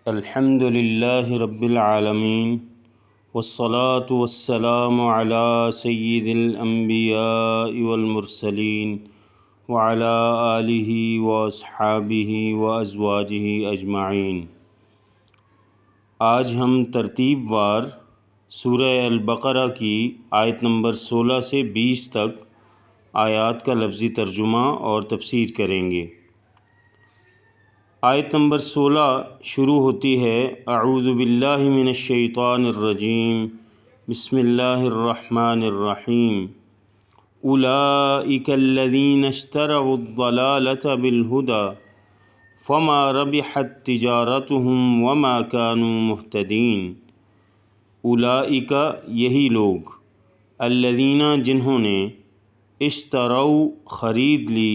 الحمد للہ رب العالمین والصلاة والسلام علی سید الانبیاء والمرسلین وعلی آلہ واصحابہ وازواجہ اجمعین۔ آج ہم ترتیب وار سورہ البقرہ کی آیت نمبر 16 سے 20 تک آیات کا لفظی ترجمہ اور تفسیر کریں گے۔ آیت نمبر 16 شروع ہوتی ہے اعوذ باللہ من الشیطان الرجیم بسم اللہ الرحمن الرحیم اولئک الذین اشتروا الضلالة بالہدى فما ربحت تجارتهم وما كانوا مہتدین۔ اولئک یہی لوگ، الذین جنہوں نے، اشتروا خرید لی،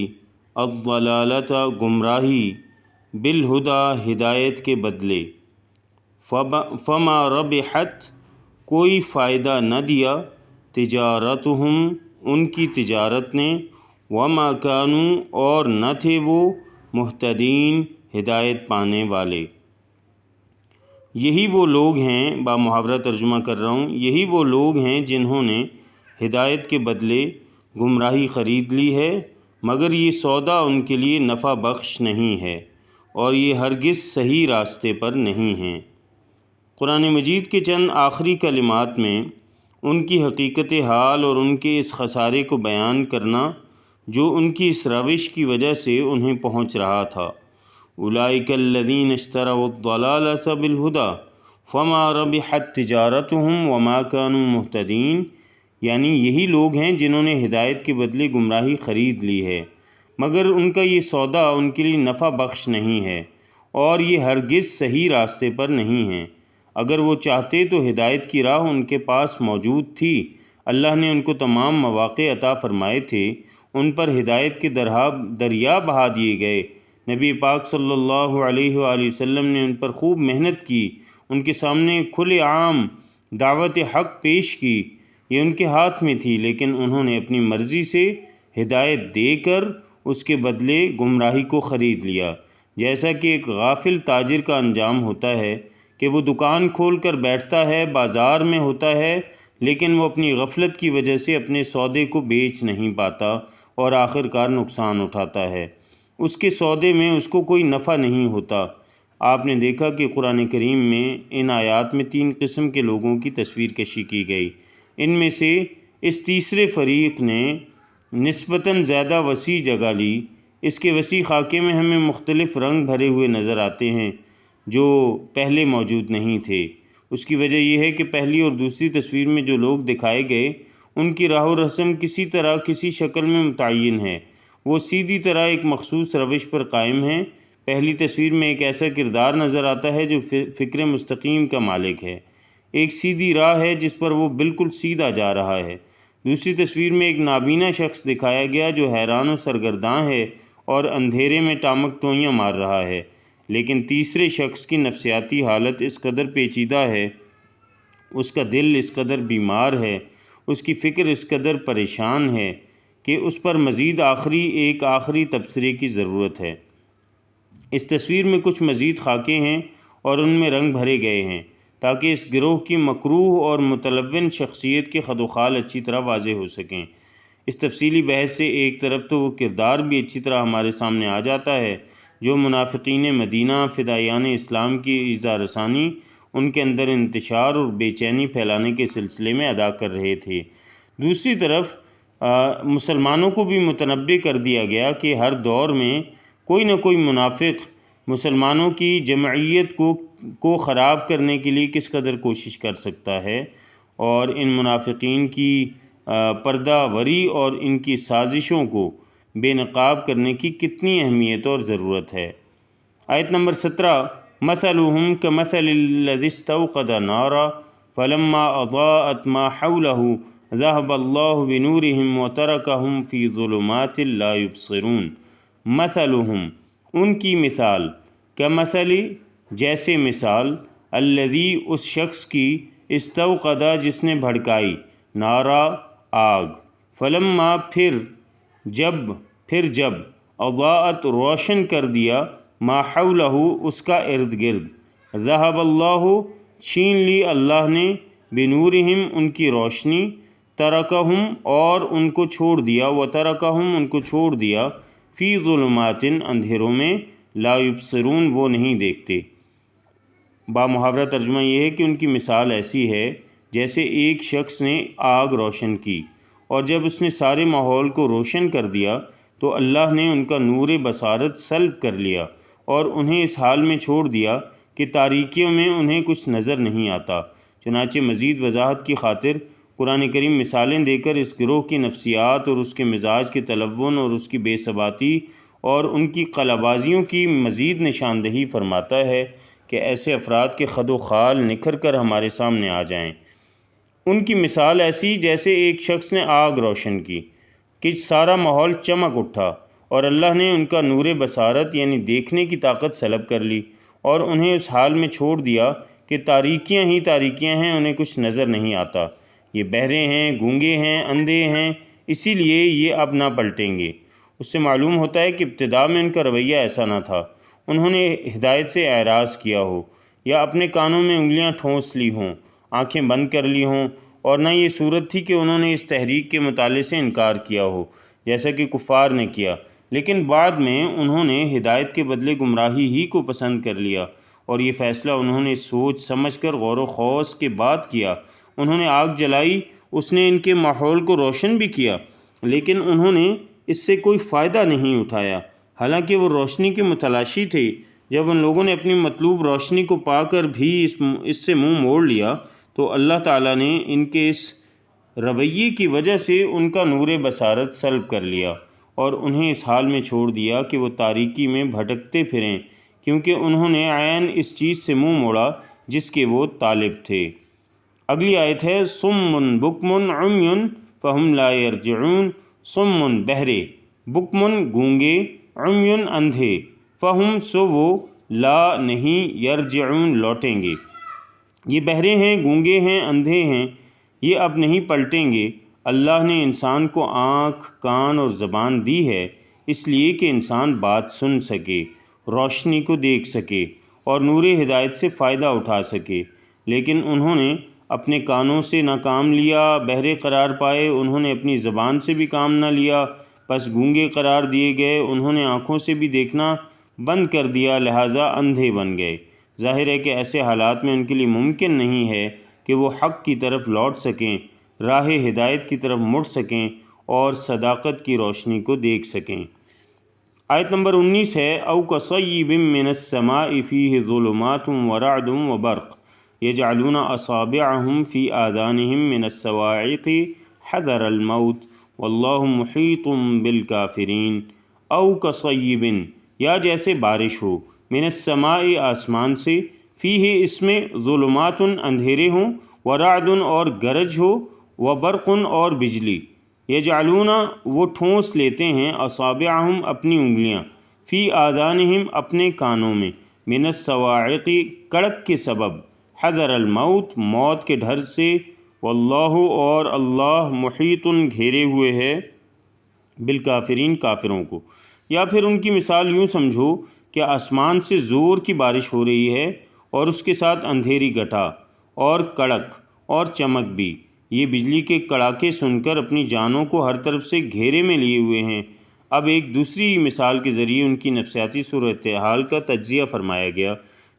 الضلالة گمراہی، بالہدی ہدایت کے بدلے، فما ربحت کوئی فائدہ نہ دیا، تجارتہم ان کی تجارت نے، وما کانوا اور نہ تھے وہ، مہتدین ہدایت پانے والے۔ یہی وہ لوگ ہیں، با محاورہ ترجمہ کر رہا ہوں، یہی وہ لوگ ہیں جنہوں نے ہدایت کے بدلے گمراہی خرید لی ہے، مگر یہ سودا ان کے لیے نفع بخش نہیں ہے اور یہ ہرگز صحیح راستے پر نہیں ہیں۔ قرآن مجید کے چند آخری کلمات میں ان کی حقیقت حال اور ان کے اس خسارے کو بیان کرنا جو ان کی اس روش کی وجہ سے انہیں پہنچ رہا تھا۔ اولئک الذین اشتروا الضلالۃ بالہدی فما ربحت تجارتہم وما کانوا مہتدین، یعنی یہی لوگ ہیں جنہوں نے ہدایت کے بدلے گمراہی خرید لی ہے، مگر ان کا یہ سودا ان کے لیے نفع بخش نہیں ہے اور یہ ہرگز صحیح راستے پر نہیں ہیں۔ اگر وہ چاہتے تو ہدایت کی راہ ان کے پاس موجود تھی، اللہ نے ان کو تمام مواقع عطا فرمائے تھے، ان پر ہدایت کے دریا بہا دیے گئے۔ نبی پاک صلی اللہ علیہ وآلہ وسلم نے ان پر خوب محنت کی، ان کے سامنے کھلے عام دعوت حق پیش کی، یہ ان کے ہاتھ میں تھی، لیکن انہوں نے اپنی مرضی سے ہدایت دے کر اس کے بدلے گمراہی کو خرید لیا۔ جیسا کہ ایک غافل تاجر کا انجام ہوتا ہے کہ وہ دکان کھول کر بیٹھتا ہے، بازار میں ہوتا ہے، لیکن وہ اپنی غفلت کی وجہ سے اپنے سودے کو بیچ نہیں پاتا اور آخر کار نقصان اٹھاتا ہے، اس کے سودے میں اس کو کوئی نفع نہیں ہوتا۔ آپ نے دیکھا کہ قرآن کریم میں ان آیات میں 3 قسم کے لوگوں کی تصویر کشی کی گئی۔ ان میں سے اس تیسرے فریق نے نسبتاً زیادہ وسیع جگہ لی۔ اس کے وسیع خاکے میں ہمیں مختلف رنگ بھرے ہوئے نظر آتے ہیں جو پہلے موجود نہیں تھے۔ اس کی وجہ یہ ہے کہ پہلی اور دوسری تصویر میں جو لوگ دکھائے گئے ان کی راہ و رسم کسی طرح کسی شکل میں متعین ہے، وہ سیدھی طرح ایک مخصوص روش پر قائم ہیں۔ پہلی تصویر میں ایک ایسا کردار نظر آتا ہے جو فکر مستقیم کا مالک ہے، ایک سیدھی راہ ہے جس پر وہ بالکل سیدھا جا رہا ہے۔ دوسری تصویر میں ایک نابینا شخص دکھایا گیا جو حیران و سرگرداں ہے اور اندھیرے میں ٹامک ٹوئیاں مار رہا ہے، لیکن تیسرے شخص کی نفسیاتی حالت اس قدر پیچیدہ ہے، اس کا دل اس قدر بیمار ہے، اس کی فکر اس قدر پریشان ہے کہ اس پر مزید ایک آخری تبصرے کی ضرورت ہے۔ اس تصویر میں کچھ مزید خاکے ہیں اور ان میں رنگ بھرے گئے ہیں تاکہ اس گروہ کی مکروہ اور متلون شخصیت کے خد و خال اچھی طرح واضح ہو سکیں۔ اس تفصیلی بحث سے ایک طرف تو وہ کردار بھی اچھی طرح ہمارے سامنے آ جاتا ہے جو منافقین مدینہ فدائیان اسلام کی ایذا رسانی، ان کے اندر انتشار اور بے چینی پھیلانے کے سلسلے میں ادا کر رہے تھے۔ دوسری طرف مسلمانوں کو بھی متنبہ کر دیا گیا کہ ہر دور میں کوئی نہ کوئی منافق مسلمانوں کی جمعیت کو خراب کرنے کے لیے کس قدر کوشش کر سکتا ہے، اور ان منافقین کی پردہ وری اور ان کی سازشوں کو بے نقاب کرنے کی کتنی اہمیت اور ضرورت ہے۔ آیت نمبر 17 مثلهم كمثل الذي استوقد نارا فلما اضاءت ما حوله ذهب الله بنورهم وتركهم في ظلمات لا يبصرون۔ مثلهم ان کی مثال، کمثل جیسے مثال، الذی اس شخص کی، استوقد جس نے بھڑکائی، نارا آگ، فلما پھر جب اضاءت روشن کر دیا، ما حولہ اس کا ارد گرد، ذہب اللہ چھین لی اللہ نے بنورہم ان کی روشنی، ترکہم اور ان کو چھوڑ دیا، وترکہم ان کو چھوڑ دیا، فی ظلمات اندھیروں میں، لا یبصرون وہ نہیں دیکھتے۔ بامحاورہ ترجمہ یہ ہے کہ ان کی مثال ایسی ہے جیسے ایک شخص نے آگ روشن کی، اور جب اس نے سارے ماحول کو روشن کر دیا تو اللہ نے ان کا نور بصارت سلب کر لیا اور انہیں اس حال میں چھوڑ دیا کہ تاریکیوں میں انہیں کچھ نظر نہیں آتا۔ چنانچہ مزید وضاحت کی خاطر قرآن کریم مثالیں دے کر اس گروہ کی نفسیات اور اس کے مزاج کے تلون اور اس کی بے ثباتی اور ان کی قلبازیوں کی مزید نشاندہی فرماتا ہے کہ ایسے افراد کے خد و خال نکھر کر ہمارے سامنے آ جائیں۔ ان کی مثال ایسی جیسے ایک شخص نے آگ روشن کی کہ سارا ماحول چمک اٹھا، اور اللہ نے ان کا نور بصارت یعنی دیکھنے کی طاقت سلب کر لی اور انہیں اس حال میں چھوڑ دیا کہ تاریکیاں ہی تاریکیاں ہیں، انہیں کچھ نظر نہیں آتا۔ یہ بہرے ہیں، گونگے ہیں، اندھے ہیں، اسی لیے یہ اب نہ پلٹیں گے۔ اس سے معلوم ہوتا ہے کہ ابتدا میں ان کا رویہ ایسا نہ تھا، انہوں نے ہدایت سے اعراض کیا ہو، یا اپنے کانوں میں انگلیاں ٹھونس لی ہوں، آنکھیں بند کر لی ہوں، اور نہ یہ صورت تھی کہ انہوں نے اس تحریک کے مطالعے سے انکار کیا ہو جیسا کہ کفار نے کیا، لیکن بعد میں انہوں نے ہدایت کے بدلے گمراہی ہی کو پسند کر لیا، اور یہ فیصلہ انہوں نے سوچ سمجھ کر غور و خوض کے بعد کیا۔ انہوں نے آگ جلائی، اس نے ان کے ماحول کو روشن بھی کیا، لیکن انہوں نے اس سے کوئی فائدہ نہیں اٹھایا، حالانکہ وہ روشنی کے متلاشی تھے۔ جب ان لوگوں نے اپنی مطلوب روشنی کو پا کر بھی اس سے منہ موڑ لیا تو اللہ تعالیٰ نے ان کے اس رویے کی وجہ سے ان کا نور بصارت سلب کر لیا اور انہیں اس حال میں چھوڑ دیا کہ وہ تاریکی میں بھٹکتے پھریں، کیونکہ انہوں نے عین اس چیز سے منہ موڑا جس کے وہ طالب تھے۔ اگلی آیت ہے صم بکم عمی فہم لا یرجعون۔ صم بہرے، بکم گونگے، عمی اندھے، فہم سو وہ، لا نہیں، یرجعون لوٹیں گے۔ یہ بہرے ہیں، گونگے ہیں، اندھے ہیں، یہ اب نہیں پلٹیں گے۔ اللہ نے انسان کو آنکھ، کان اور زبان دی ہے اس لیے کہ انسان بات سن سکے، روشنی کو دیکھ سکے اور نور ہدایت سے فائدہ اٹھا سکے، لیکن انہوں نے اپنے کانوں سے نہ کام لیا، بہرے قرار پائے، انہوں نے اپنی زبان سے بھی کام نہ لیا، بس گونگے قرار دیے گئے، انہوں نے آنکھوں سے بھی دیکھنا بند کر دیا، لہٰذا اندھے بن گئے۔ ظاہر ہے کہ ایسے حالات میں ان کے لیے ممکن نہیں ہے کہ وہ حق کی طرف لوٹ سکیں، راہ ہدایت کی طرف مڑ سکیں اور صداقت کی روشنی کو دیکھ سکیں۔ آیت نمبر 19 ہے او کصیب من السماء فیہ ظلمات ورعد وبرق یجعلون اصابعهم فی آذانهم من الصواعق حذر الموت واللہ محیط بالکافرین۔ او کصیب، یا جیسے بارش ہو، من السماء آسمان سے، فیہ اس میں، ظلمات اندھیرے ہوں، ورعد اور گرج ہو، وبرق اور بجلی، یجعلون وہ ٹھونس لیتے ہیں، اصابعہم اپنی انگلیاں، فی آذانہم اپنے کانوں میں، من الصواعق کڑک کے سبب، حذر الموت موت کے ڈر سے، واللہ اور اللہ محیط گھیرے ہوئے ہے، بالکافرین کافروں کو۔ یا پھر ان کی مثال یوں سمجھو کہ آسمان سے زور کی بارش ہو رہی ہے اور اس کے ساتھ اندھیری گھٹا اور کڑک اور چمک بھی، یہ بجلی کے کڑاکے سن کر اپنی جانوں کو ہر طرف سے گھیرے میں لیے ہوئے ہیں۔ اب ایک دوسری مثال کے ذریعے ان کی نفسیاتی صورتحال کا تجزیہ فرمایا گیا،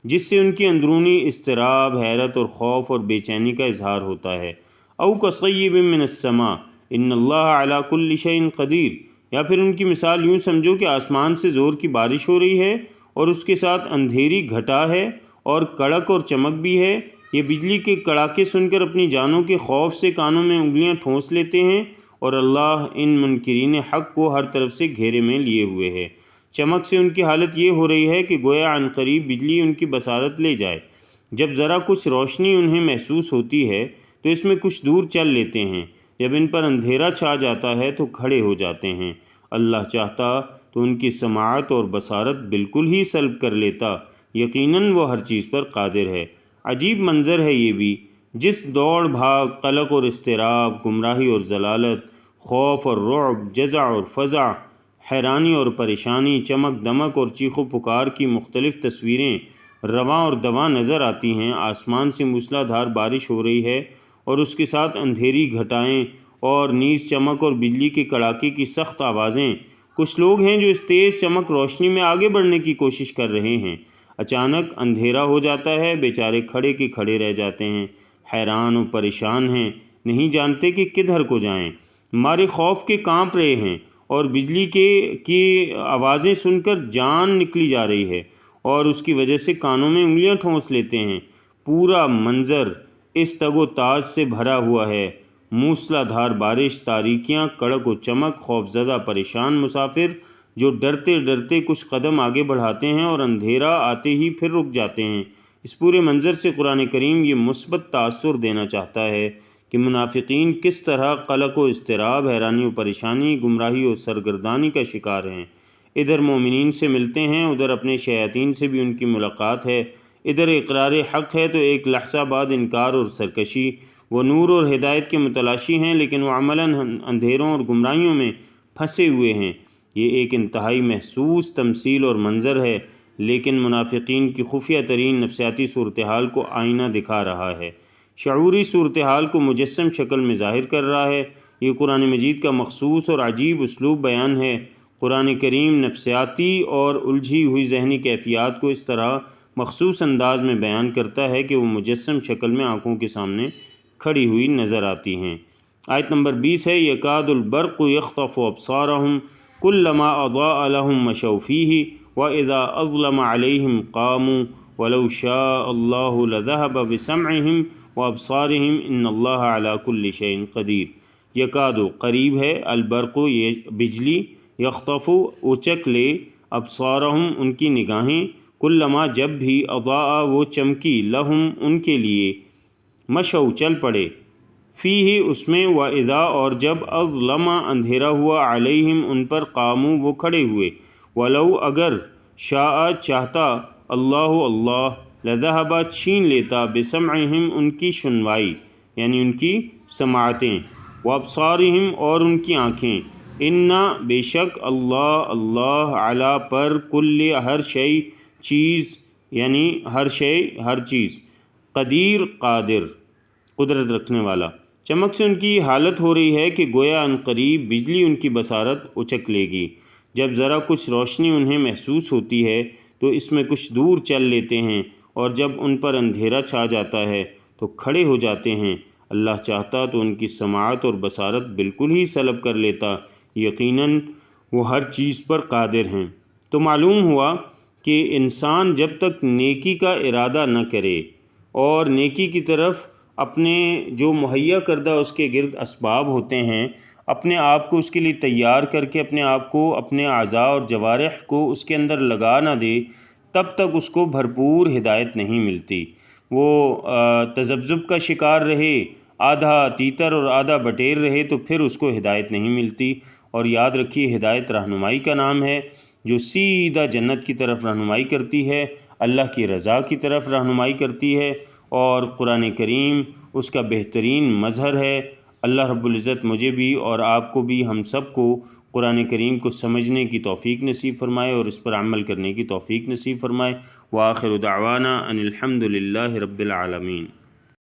جس سے ان کی اندرونی اضطراب، حیرت اور خوف اور بے چینی کا اظہار ہوتا ہے۔ او کصیب من السماء ان اللہ علی کل شیء قدیر، یا پھر ان کی مثال یوں سمجھو کہ آسمان سے زور کی بارش ہو رہی ہے اور اس کے ساتھ اندھیری گھٹا ہے اور کڑک اور چمک بھی ہے، یہ بجلی کے کڑاکے سن کر اپنی جانوں کے خوف سے کانوں میں انگلیاں ٹھونس لیتے ہیں، اور اللہ ان منکرین حق کو ہر طرف سے گھیرے میں لیے ہوئے ہے۔ چمک سے ان کی حالت یہ ہو رہی ہے کہ گویا عن قریب بجلی ان کی بصارت لے جائے۔ جب ذرا کچھ روشنی انہیں محسوس ہوتی ہے تو اس میں کچھ دور چل لیتے ہیں، جب ان پر اندھیرا چھا جاتا ہے تو کھڑے ہو جاتے ہیں۔ اللہ چاہتا تو ان کی سماعت اور بصارت بالکل ہی سلب کر لیتا، یقیناً وہ ہر چیز پر قادر ہے۔ عجیب منظر ہے یہ بھی، جس دوڑ بھاگ، قلق اور اضطراب، گمراہی اور ضلالت، خوف اور رعب، جزع اور فزع، حیرانی اور پریشانی، چمک دمک اور چیخ و پکار کی مختلف تصویریں رواں اور دواں نظر آتی ہیں، آسمان سے موسلا دھار بارش ہو رہی ہے اور اس کے ساتھ اندھیری گھٹائیں اور نیز چمک اور بجلی کے کڑاکے کی سخت آوازیں۔ کچھ لوگ ہیں جو اس تیز چمک روشنی میں آگے بڑھنے کی کوشش کر رہے ہیں۔ اچانک اندھیرا ہو جاتا ہے، بیچارے کھڑے کے کھڑے رہ جاتے ہیں، حیران و پریشان ہیں، نہیں جانتے کہ کدھر کو جائیں، مارے خوف کے کانپ رہے ہیں اور بجلی کی آوازیں سن کر جان نکلی جا رہی ہے اور اس کی وجہ سے کانوں میں انگلیاں ٹھونس لیتے ہیں۔ پورا منظر اس تگ و تاز سے بھرا ہوا ہے، موسلا دھار بارش، تاریکیاں، کڑک و چمک، خوفزدہ پریشان مسافر جو ڈرتے ڈرتے کچھ قدم آگے بڑھاتے ہیں اور اندھیرا آتے ہی پھر رک جاتے ہیں۔ اس پورے منظر سے قرآن کریم یہ مثبت تاثر دینا چاہتا ہے کہ منافقین کس طرح قلق و اضطراب، حیرانی و پریشانی، گمراہی و سرگردانی کا شکار ہیں۔ ادھر مومنین سے ملتے ہیں، ادھر اپنے شیاطین سے بھی ان کی ملاقات ہے، ادھر اقرار حق ہے تو ایک لحظہ بعد انکار اور سرکشی۔ وہ نور اور ہدایت کے متلاشی ہیں لیکن وہ عملاً اندھیروں اور گمراہیوں میں پھنسے ہوئے ہیں۔ یہ ایک انتہائی محسوس تمثیل اور منظر ہے لیکن منافقین کی خفیہ ترین نفسیاتی صورتحال کو آئینہ دکھا رہا ہے، شعوری صورتحال کو مجسم شکل میں ظاہر کر رہا ہے۔ یہ قرآن مجید کا مخصوص اور عجیب اسلوب بیان ہے۔ قرآن کریم نفسیاتی اور الجھی ہوئی ذہنی کیفیات کو اس طرح مخصوص انداز میں بیان کرتا ہے کہ وہ مجسم شکل میں آنکھوں کے سامنے کھڑی ہوئی نظر آتی ہیں۔ آیت نمبر 20 ہے، یکاد البرق یخطف ابصارہم کلما اضاء لهم مشوا فیہ وَإِذَا أَظْلَمَ عَلَيْهِمْ قَامُوا وَلَوْ شَاءَ اللَّهُ لَذَهَبَ بِسَمْعِهِمْ وَأَبْصَارِهِمْ إِنَّ اللَّهَ عَلَى كُلِّ شَيْءٍ قدیر۔ یکاد قریب ہے، البرق یہ بجلی، یخطف اچک لے، ابصارہم ان کی نگاہیں، کلما جب بھی، اضاء وہ چمکی، لہم ان کے لیے، مشوا چل پڑے، فیہ اس میں، وَإِذَا اور جب، اظلم اندھیرا ہوا، علیہم ان پر، قاموا وہ کھڑے ہوئے، ولو اگر، شاء چاہتا، اللہ لذہب چھین لیتا، بسمعہم ان کی سنوائی یعنی ان کی سماعتیں، وابصارہم اور ان کی آنکھیں، انا بے شک، اللہ علی پر، کل ہر شے چیز یعنی ہر شے ہر چیز، قدیر قادر قدرت رکھنے والا۔ چمک سے ان کی حالت ہو رہی ہے کہ گویا ان قریب بجلی ان کی بصارت اچک لے گی۔ جب ذرا کچھ روشنی انہیں محسوس ہوتی ہے تو اس میں کچھ دور چل لیتے ہیں اور جب ان پر اندھیرا چھا جاتا ہے تو کھڑے ہو جاتے ہیں۔ اللہ چاہتا تو ان کی سماعت اور بصارت بالکل ہی سلب کر لیتا، یقیناً وہ ہر چیز پر قادر ہیں۔ تو معلوم ہوا کہ انسان جب تک نیکی کا ارادہ نہ کرے اور نیکی کی طرف اپنے جو مہیا کردہ اس کے گرد اسباب ہوتے ہیں، اپنے آپ کو اس کے لیے تیار کر کے اپنے آپ کو، اپنے اعضاء اور جوارح کو اس کے اندر لگا نہ دے، تب تک اس کو بھرپور ہدایت نہیں ملتی۔ وہ تذبذب کا شکار رہے، آدھا تیتر اور آدھا بٹیر رہے تو پھر اس کو ہدایت نہیں ملتی۔ اور یاد رکھیے، ہدایت رہنمائی کا نام ہے جو سیدھا جنت کی طرف رہنمائی کرتی ہے، اللہ کی رضا کی طرف رہنمائی کرتی ہے، اور قرآن کریم اس کا بہترین مظہر ہے۔ اللہ رب العزت مجھے بھی اور آپ کو بھی، ہم سب کو قرآن کریم کو سمجھنے کی توفیق نصیب فرمائے اور اس پر عمل کرنے کی توفیق نصیب فرمائے۔ وآخر دعوانا ان الحمد للہ رب العالمین۔